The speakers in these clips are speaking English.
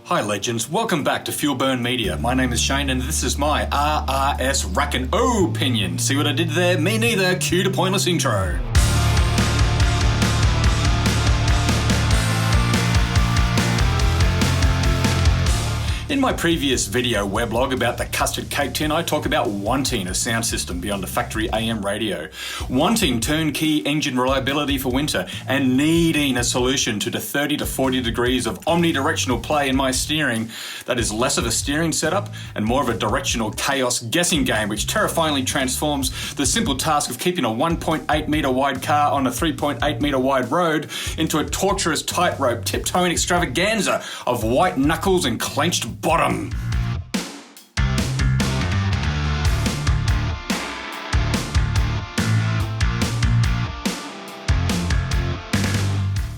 Hi legends, welcome back to Fuel Burn Media. My name is Shane and this is my RRS Rack and Pinion. See what I did there? Me neither. Cue to pointless intro. In my previous video weblog about the custard cake tin, I talk about wanting a sound system beyond a factory AM radio, wanting turnkey engine reliability for winter, and needing a solution to the 30 to 40 degrees of omnidirectional play in my steering that is less of a steering setup and more of a directional chaos guessing game which terrifyingly transforms the simple task of keeping a 1.8 metre wide car on a 3.8 metre wide road into a torturous tightrope tiptoeing extravaganza of white knuckles and clenched bottom.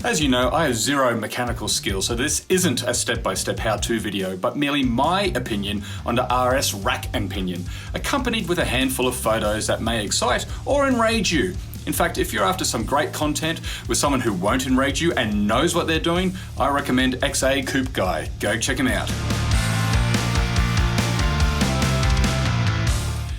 As you know, I have zero mechanical skills, so this isn't a step-by-step how-to video, but merely my opinion on the RRS Rack and Pinion, accompanied with a handful of photos that may excite or enrage you. In fact, if you're after some great content with someone who won't enrage you and knows what they're doing, I recommend XA Coupe Guy. Go check him out.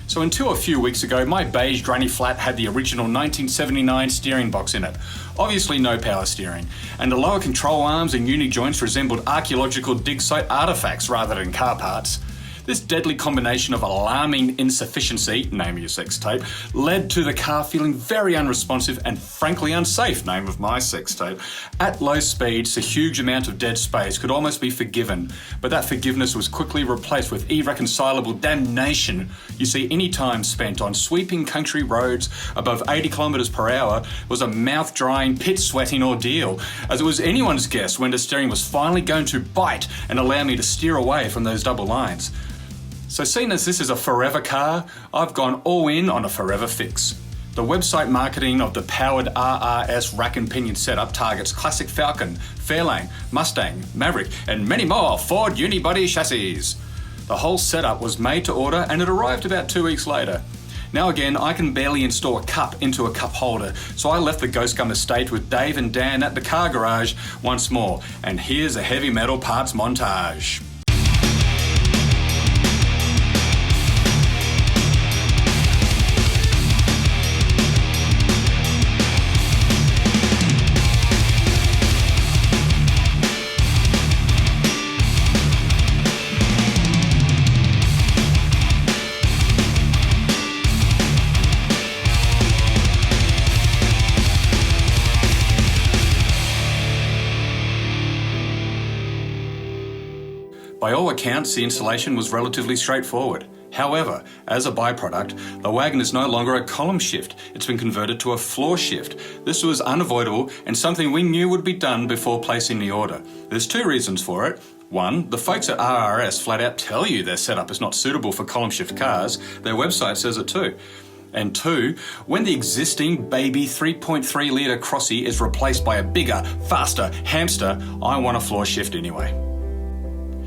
So until a few weeks ago, my beige granny flat had the original 1979 steering box in it. Obviously no power steering, and the lower control arms and uni joints resembled archaeological dig site artifacts rather than car parts. This deadly combination of alarming insufficiency, name of your sex tape, led to the car feeling very unresponsive and frankly unsafe, name of my sex tape. At low speeds, a huge amount of dead space could almost be forgiven, but that forgiveness was quickly replaced with irreconcilable damnation. You see, any time spent on sweeping country roads above 80 kilometers per hour was a mouth-drying, pit-sweating ordeal, as it was anyone's guess when the steering was finally going to bite and allow me to steer away from those double lines. So seeing as this is a forever car, I've gone all in on a forever fix. The website marketing of the powered RRS Rack and Pinion setup targets classic Falcon, Fairlane, Mustang, Maverick, and many more Ford unibody chassis. The whole setup was made to order and it arrived about 2 weeks later. Now again, I can barely install a cup into a cup holder, so I left the Ghost Gum estate with Dave and Dan at the car garage once more, and here's a heavy metal parts montage. By all accounts, the installation was relatively straightforward. However, as a byproduct, the wagon is no longer a column shift. It's been converted to a floor shift. This was unavoidable and something we knew would be done before placing the order. There's two reasons for it. One, the folks at RRS flat out tell you their setup is not suitable for column shift cars. Their website says it too. And two, when the existing baby 3.3 litre Crossy is replaced by a bigger, faster hamster, I want a floor shift anyway.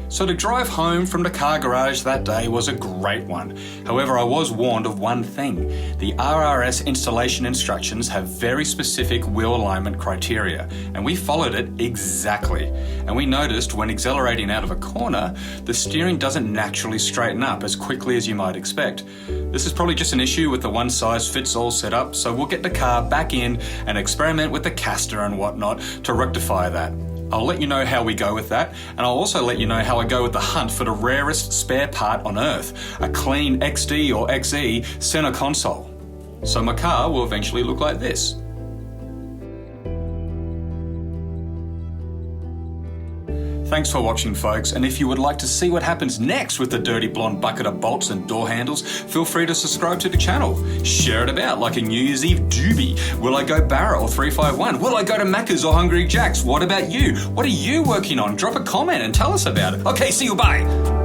So the drive home from the car garage that day was a great one. However, I was warned of one thing. The RRS installation instructions have very specific wheel alignment criteria, and we followed it exactly. And we noticed when accelerating out of a corner, the steering doesn't naturally straighten up as quickly as you might expect. This is probably just an issue with the one-size-fits-all setup, so we'll get the car back in and experiment with the caster and whatnot to rectify that. I'll let you know how we go with that, and I'll also let you know how I go with the hunt for the rarest spare part on Earth, a clean XD or XE center console. So my car will eventually look like this. Thanks for watching, folks, and if you would like to see what happens next with the dirty blonde bucket of bolts and door handles, feel free to subscribe to the channel. Share it about like a New Year's Eve doobie. Will I go Barra or 351? Will I go to Macca's or Hungry Jack's? What about you? What are you working on? Drop a comment and tell us about it. Okay, see you, bye!